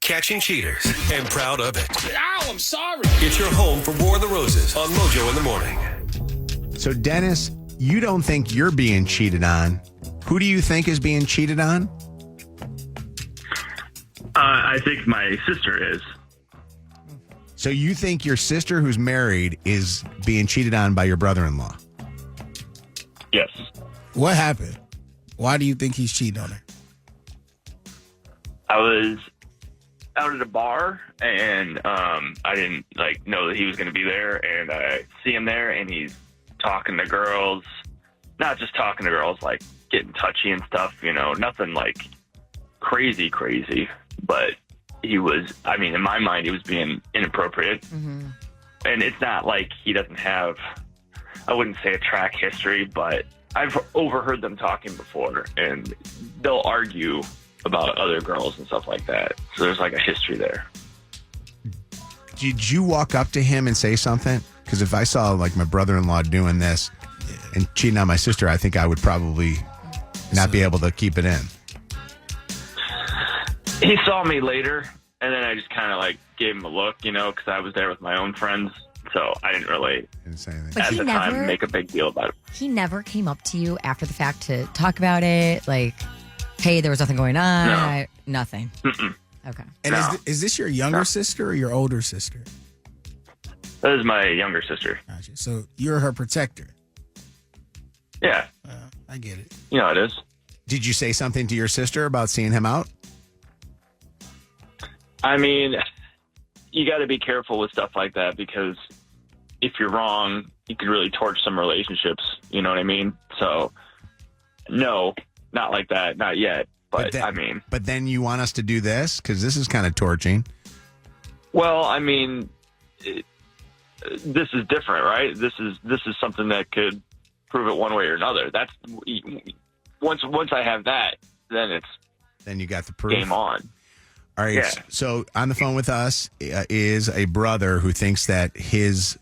catching cheaters and proud of it. Ow, I'm sorry. It's your home for War of the Roses on Mojo in the Morning. So, Dennis, you don't think you're being cheated on. Who do you think is being cheated on? I think my sister is. So you think your sister who's married is being cheated on by your brother-in-law? Yes. What happened? Why do you think he's cheating on her? I was out at a bar, and I didn't know that he was going to be there, and I see him there, and he's talking to girls. Not just talking to girls, like getting touchy and stuff, nothing like crazy, but he was, in my mind, he was being inappropriate. Mm-hmm. And it's not like he doesn't have, I wouldn't say a track history, but I've overheard them talking before, and they'll argue about other girls and stuff like that. So there's like a history there. Did you walk up to him and say something? Because if I saw like my brother-in-law doing this and cheating on my sister, I think I would probably not be able to keep it in. He saw me later, and then I just kind of gave him a look, because I was there with my own friends. So I didn't really, say anything. But at the time, make a big deal about it. He never came up to you after the fact to talk about it? Like, hey, there was nothing going on? No. Nothing? Mm-mm. Okay. And No. is this your younger sister or your older sister? That is my younger sister. Gotcha. So you're her protector. Yeah. I get it. It is. Did you say something to your sister about seeing him out? You got to be careful with stuff like that, because if you're wrong, you could really torch some relationships. You know what I mean? So, no, not like that. Not yet. But then you want us to do this? Because this is kind of torching. Well, this is different, right? This is something that could prove it one way or another. That's once I have that, then you got the proof. Game on. All right. Yeah. So on the phone with us is a brother who thinks that his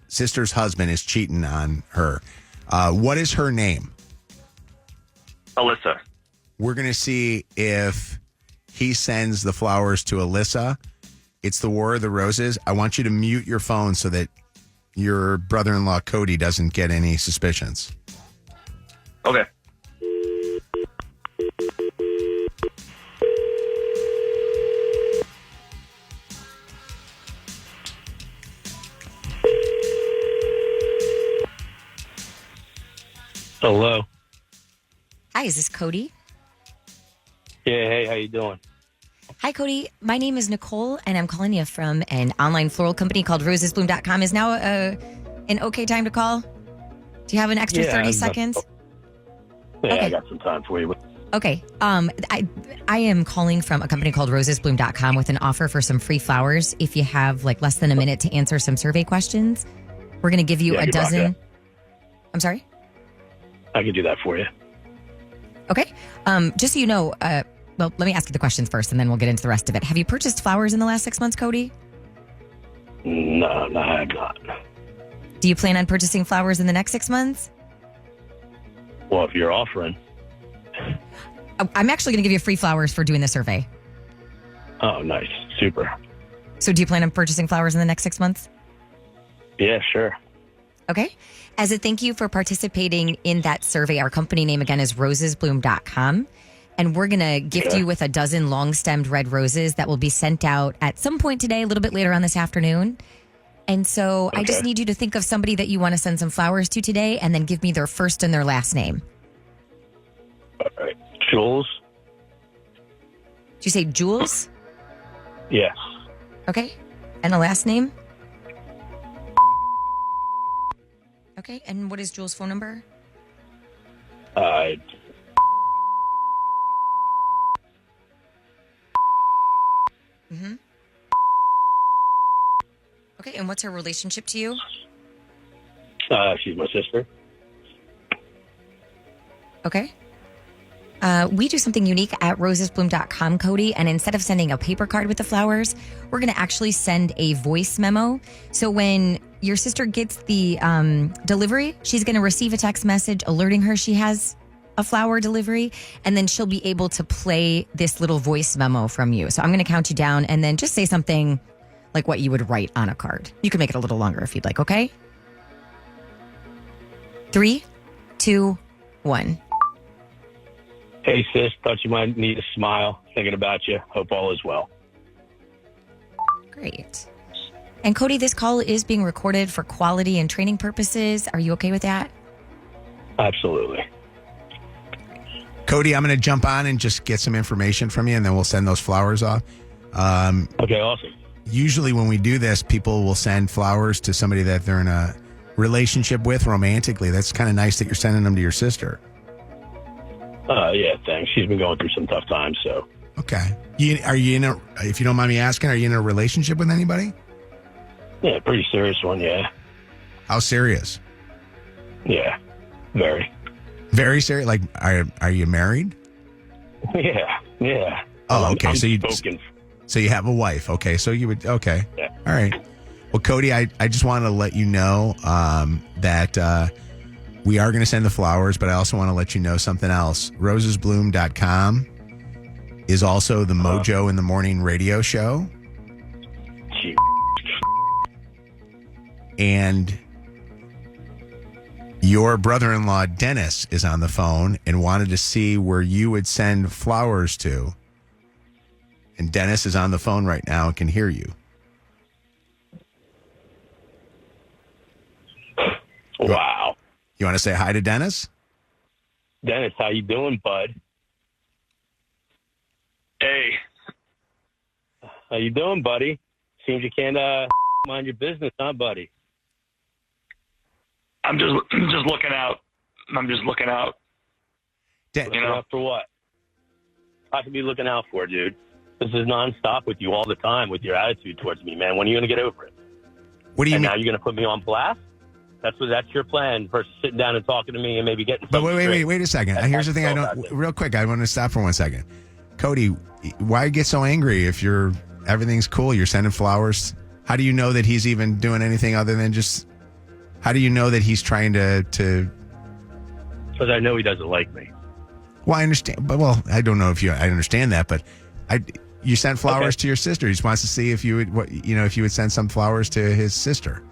sister's husband is cheating on her. What is her name? Alyssa. We're going to see if he sends the flowers to Alyssa. It's the War of the Roses. I want you to mute your phone so that your brother-in-law, Cody, doesn't get any suspicions. Okay. Hello. Hi, is this Cody? Yeah, hey, how you doing? Hi, Cody. My name is Nicole, and I'm calling you from an online floral company called rosesbloom.com. Is now an okay time to call? Do you have an extra 30 seconds? Yeah, Okay. I got some time for you. Okay. I am calling from a company called rosesbloom.com with an offer for some free flowers. If you have less than a minute to answer some survey questions, we're going to give you a dozen. I'm sorry? I can do that for you. Okay. Just so you know, well, let me ask you the questions first, and then we'll get into the rest of it. Have you purchased flowers in the last 6 months, Cody? No, I have not. Do you plan on purchasing flowers in the next 6 months? Well, if you're offering. I'm actually going to give you free flowers for doing the survey. Oh, nice. Super. So do you plan on purchasing flowers in the next 6 months? Yeah, sure. Okay. As a thank you for participating in that survey, our company name again is rosesbloom.com. And we're going to gift you with a dozen long-stemmed red roses that will be sent out at some point today, a little bit later on this afternoon. And so I just need you to think of somebody that you want to send some flowers to today and then give me their first and their last name. All right. Jules? Did you say Jules? Yes. Okay. And a last name? Okay. And what is Jules' phone number? Mm-hmm. Okay. And what's her relationship to you? She's my sister. Okay. We do something unique at rosesbloom.com, Cody. And instead of sending a paper card with the flowers, we're going to actually send a voice memo. So when your sister gets the delivery, she's going to receive a text message alerting her she has a flower delivery, and then she'll be able to play this little voice memo from you. So I'm going to count you down and then just say something like what you would write on a card. You can make it a little longer if you'd like, okay? 3, 2, 1. Hey, sis, thought you might need a smile. Thinking about you. Hope all is well. Great. And Cody, this call is being recorded for quality and training purposes. Are you okay with that? Absolutely. Cody, I'm going to jump on and just get some information from you, and then we'll send those flowers off. Okay, awesome. Usually when we do this, people will send flowers to somebody that they're in a relationship with romantically. That's kind of nice that you're sending them to your sister. Yeah, thanks. She's been going through some tough times, so. Okay. Are you in a, if you don't mind me asking, are you in a relationship with anybody? Yeah, pretty serious one, yeah. How serious? Yeah, very. Very serious? Like, are you married? Yeah. Oh, okay. I'm So you have a wife. Okay. So you would, okay. Yeah. All right. Well, Cody, I just wanted to let you know that we are going to send the flowers, but I also want to let you know something else. Rosesbloom.com is also the Mojo in the Morning radio show. Gee. And your brother-in-law, Dennis, is on the phone and wanted to see where you would send flowers to. And Dennis is on the phone right now and can hear you. Wow. You want to say hi to Dennis? Dennis, how you doing, bud? Hey, How you doing, buddy? Seems you can't mind your business, huh, buddy? I'm just looking out. I'm just looking out. Looking out for what? I could be looking out for, dude. This is nonstop with you all the time with your attitude towards me, man. When are you going to get over it? What do you And mean? now you're going to put me on blast? That's your plan versus sitting down and talking to me and maybe getting. But something straight. wait a second. Here's the thing. I don't. Real quick, I want to stop for 1 second. Cody, why get so angry if everything's cool? You're sending flowers. How do you know that he's even doing anything other than just? How do you know that he's trying to? Because I know he doesn't like me. Well, I understand. But I don't know if I understand that. But you sent flowers to your sister. He just wants to see if you would, if you would send some flowers to his sister.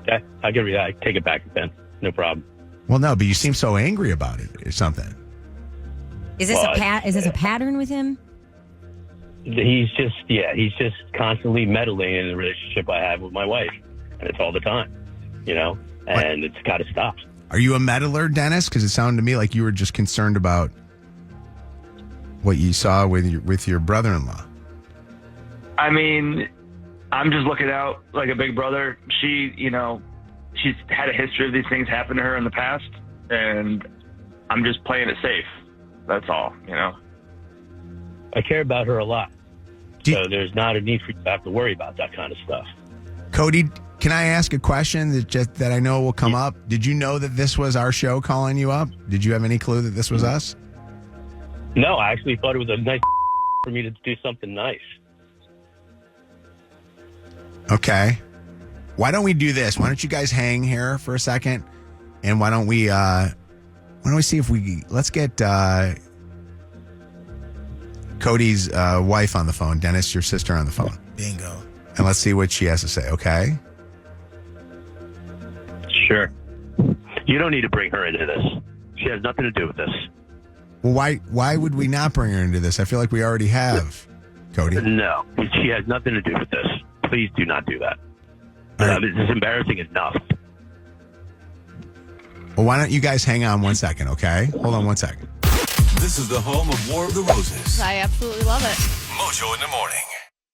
Okay, I give you that. I take it back then. No problem. Well, no, but you seem so angry about it or something. Is this is this a pattern with him? He's just constantly meddling in the relationship I have with my wife, and it's all the time, and it's got to stop. Are you a meddler, Dennis? Because it sounded to me like you were just concerned about what you saw with your brother-in-law. I mean, I'm just looking out like a big brother. She's had a history of these things happen to her in the past, and I'm just playing it safe. That's all, I care about her a lot. So there's not a need for you to have to worry about that kind of stuff. Cody, can I ask a question that I know will come up? Did you know that this was our show calling you up? Did you have any clue that this was us? No, I actually thought it was a nice for me to do something nice. Okay. Why don't we do this? Why don't you guys hang here for a second? And why don't we see if let's get Cody's wife on the phone, Dennis, your sister, on the phone. Bingo. And let's see what she has to say, okay? Sure. You don't need to bring her into this. She has nothing to do with this. Well, why would we not bring her into this? I feel like we already have, Cody. No, she has nothing to do with this. Please do not do that. All right. This is embarrassing enough. Well, why don't you guys hang on 1 second, okay? Hold on 1 second. This is the home of War of the Roses. I absolutely love it. Mojo in the morning.